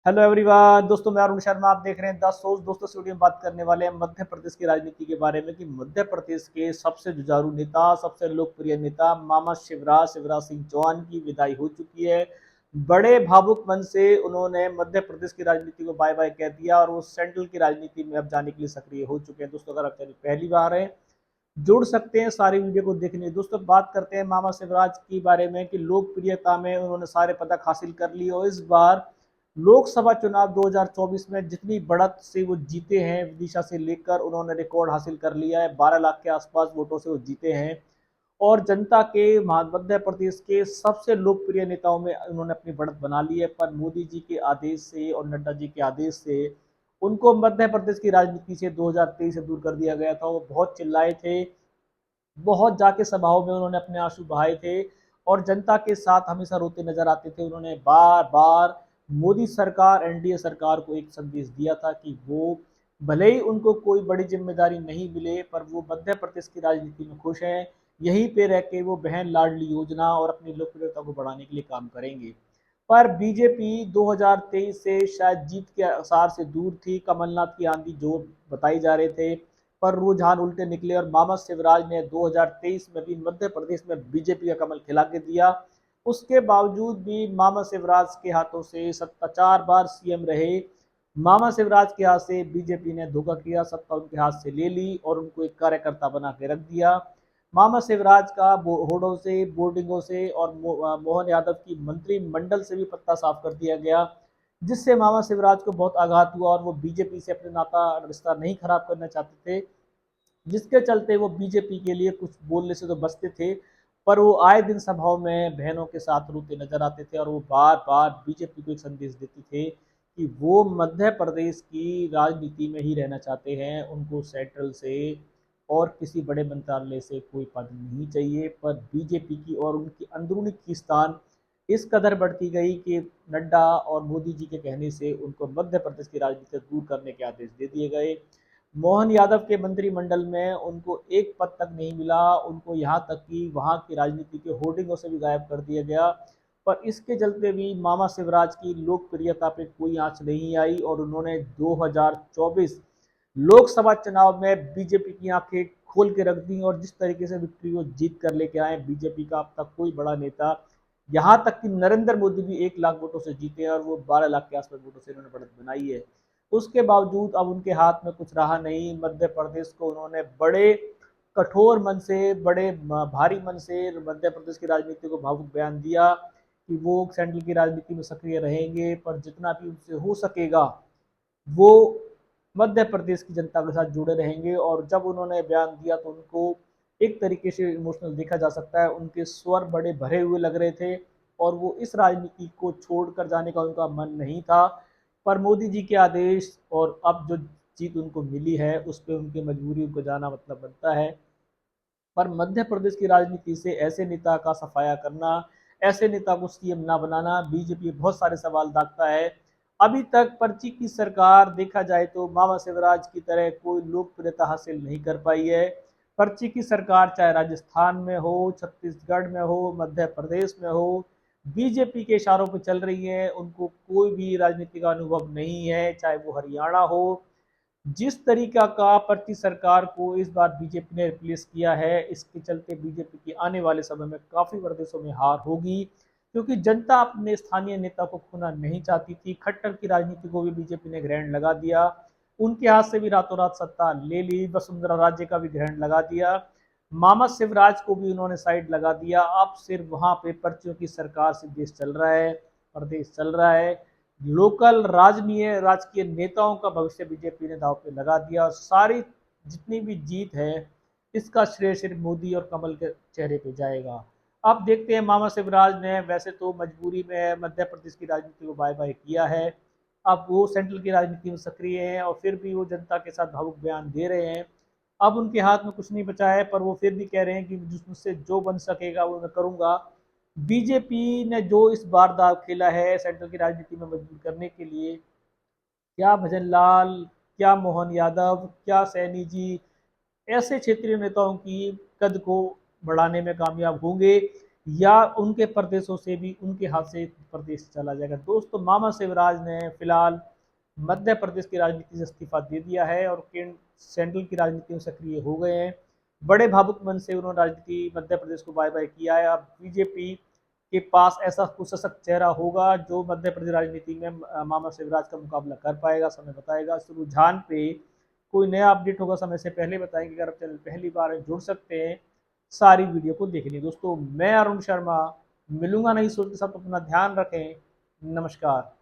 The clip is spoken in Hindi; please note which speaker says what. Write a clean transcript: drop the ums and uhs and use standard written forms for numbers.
Speaker 1: हेलो एवरीवन दोस्तों, मैं अरुण शर्मा। आप देख रहे हैं 10 सोच। दोस्तों स्टूडियो में बात करने वाले हैं मध्य प्रदेश की राजनीति के बारे में कि मध्य प्रदेश के सबसे जुझारू नेता, सबसे लोकप्रिय नेता मामा शिवराज शिवराज सिंह चौहान की विदाई हो चुकी है। बड़े भावुक मन से उन्होंने मध्य प्रदेश की राजनीति को बाय बाय कह दिया और वो सेंट्रल की राजनीति में अब जाने के लिए सक्रिय हो चुके हैं। दोस्तों, अगर आप चैनल पहली बार है, जुड़ सकते हैं सारी वीडियो को देखने। दोस्तों, बात करते हैं मामा शिवराज के बारे में कि लोकप्रियता में उन्होंने सारे पदक हासिल कर लिए और इस बार लोकसभा चुनाव 2024 में जितनी बढ़त से वो जीते हैं, विदिशा से लेकर उन्होंने रिकॉर्ड हासिल कर लिया है। 12 लाख के आसपास वोटों से वो जीते हैं और जनता के मध्य प्रदेश के सबसे लोकप्रिय नेताओं में उन्होंने अपनी बढ़त बना ली है। पर मोदी जी के आदेश से और नड्डा जी के आदेश से उनको मध्य प्रदेश की राजनीति से 2023 से दूर कर दिया गया था। वो बहुत चिल्लाए थे, बहुत जाके सभाओं में उन्होंने अपने आंसू बहाए थे और जनता के साथ हमेशा रोते नजर आते थे। उन्होंने बार बार मोदी सरकार, एनडीए सरकार को एक संदेश दिया था कि वो भले ही उनको कोई बड़ी जिम्मेदारी नहीं मिले पर वो मध्य प्रदेश की राजनीति में खुश हैं। यहीं पे रह के वो बहन लाडली योजना और अपनी लोकप्रियता को बढ़ाने के लिए काम करेंगे। पर बीजेपी 2023 से शायद जीत के आसार से दूर थी। कमलनाथ की आंधी जो बताई जा रहे थे, पर रुझान उल्टे निकले और मामा शिवराज ने 2023 में भी मध्य प्रदेश में बीजेपी का कमल खिला के दिया। उसके बावजूद भी मामा शिवराज के हाथों से सत्ता, 4 बार सीएम रहे, मामा शिवराज के हाथ से बीजेपी ने धोखा किया, सत्ता उनके हाथ से ले ली और उनको एक कार्यकर्ता बना के रख दिया। मामा शिवराज का होड़ों से, बोर्डिंगों से और मोहन यादव की मंत्रिमंडल से भी पत्ता साफ कर दिया गया, जिससे मामा शिवराज को बहुत आघात हुआ और वो बीजेपी से अपने नाता रिश्ता नहीं खराब करना चाहते थे, जिसके चलते वो बीजेपी के लिए कुछ बोलने से तो बचते थे, पर वो आए दिन सभाओं में बहनों के साथ रोते नजर आते थे और वो बार बार बीजेपी को एक संदेश देते थे कि वो मध्य प्रदेश की राजनीति में ही रहना चाहते हैं, उनको सेंट्रल से और किसी बड़े मंत्रालय से कोई पद नहीं चाहिए। पर बीजेपी की और उनकी अंदरूनी खींचतान इस कदर बढ़ती गई कि नड्डा और मोदी जी के कहने से उनको मध्य प्रदेश की राजनीति से दूर करने के आदेश दे दिए गए। मोहन यादव के मंत्रिमंडल में उनको एक पद तक नहीं मिला, उनको यहाँ तक कि वहाँ की राजनीति के होर्डिंगों से भी गायब कर दिया गया। पर इसके चलते भी मामा शिवराज की लोकप्रियता पे कोई आंच नहीं आई और उन्होंने 2024 लोकसभा चुनाव में बीजेपी की आंखें खोल के रख दी और जिस तरीके से विक्ट्री को जीत कर लेके आए बीजेपी का अब तक कोई बड़ा नेता, यहाँ तक कि नरेंद्र मोदी भी 1 लाख वोटों से जीते हैं और वो 12 लाख के आसपास वोटों से इन्होंने बढ़त बनाई है। उसके बावजूद अब उनके हाथ में कुछ रहा नहीं। मध्य प्रदेश को उन्होंने बड़े कठोर मन से, बड़े भारी मन से मध्य प्रदेश की राजनीति को भावुक बयान दिया कि वो सेंट्रल की राजनीति में सक्रिय रहेंगे, पर जितना भी उनसे हो सकेगा वो मध्य प्रदेश की जनता के साथ जुड़े रहेंगे। और जब उन्होंने बयान दिया तो उनको एक तरीके से इमोशनल देखा जा सकता है, उनके स्वर बड़े भरे हुए लग रहे थे और वो इस राजनीति को छोड़कर जाने का उनका मन नहीं था। पर मोदी जी के आदेश और अब जो जीत उनको मिली है उस पर उनकी मजबूरी, उनको जाना मतलब बनता है। पर मध्य प्रदेश की राजनीति से ऐसे नेता का सफाया करना, ऐसे नेता को सीएम ना बनाना बीजेपी बहुत सारे सवाल दागता है। अभी तक पर्ची की सरकार देखा जाए तो मामा शिवराज की तरह कोई लोकप्रियता हासिल नहीं कर पाई है। पर्ची की सरकार चाहे राजस्थान में हो, छत्तीसगढ़ में हो, मध्य प्रदेश में हो, बीजेपी के इशारों पर चल रही है। उनको कोई भी राजनीति का अनुभव नहीं है, चाहे वो हरियाणा हो। जिस तरीका का प्रति सरकार को इस बार बीजेपी ने रिप्लेस किया है, इसके चलते बीजेपी की आने वाले समय में काफी प्रदेशों में हार होगी, क्योंकि जनता अपने स्थानीय नेता को खोना नहीं चाहती थी। खट्टर की राजनीति को भी बीजेपी ने ग्रहण लगा दिया, उनके हाथ से भी रातों रात सत्ता ले ली। वसुंधरा राज्य का भी ग्रहण लगा दिया, मामा शिवराज को भी उन्होंने साइड लगा दिया। अब सिर्फ वहां पे पर्चियों की सरकार से देश चल रहा है, प्रदेश चल रहा है। लोकल राजनीय राजकीय नेताओं का भविष्य बीजेपी ने दांव पे लगा दिया और सारी जितनी भी जीत है इसका श्रेय सिर्फ मोदी और कमल के चेहरे पे जाएगा। अब देखते हैं, मामा शिवराज ने वैसे तो मजबूरी में मध्य प्रदेश की राजनीति को बाय बाय किया है, अब वो सेंट्रल की राजनीति में सक्रिय हैं और फिर भी वो जनता के साथ भावुक बयान दे रहे हैं। अब उनके हाथ में कुछ नहीं बचा है, पर वो फिर भी कह रहे हैं कि मुझसे जो बन सकेगा वो मैं करूंगा। बीजेपी ने जो इस बार दाव खेला है सेंट्रल की राजनीति में मजबूर करने के लिए, क्या भजन लाल, क्या मोहन यादव, क्या सैनी जी ऐसे क्षेत्रीय नेताओं की कद को बढ़ाने में कामयाब होंगे, या उनके प्रदेशों से भी उनके हाथ से प्रदेश चला जाएगा। दोस्तों, मामा शिवराज ने फिलहाल मध्य प्रदेश की राजनीति से इस्तीफा दे दिया है और केंद्र सेंट्रल की राजनीति में सक्रिय हो गए हैं। बड़े भावुक मन से उन्होंने राजनीति मध्य प्रदेश को बाय बाय किया है। अब बीजेपी के पास ऐसा कुछ सशक्त चेहरा होगा जो मध्य प्रदेश राजनीति में मामा शिवराज का मुकाबला कर पाएगा, समय बताएगा। इस रुझान पे कोई नया अपडेट होगा समय से पहले बताएंगे। अगर आप चैनल पहली बार जुड़ सकते हैं सारी वीडियो को देखने। दोस्तों, मैं अरुण शर्मा मिलूंगा नई सोच के साथ। अपना ध्यान रखें। नमस्कार।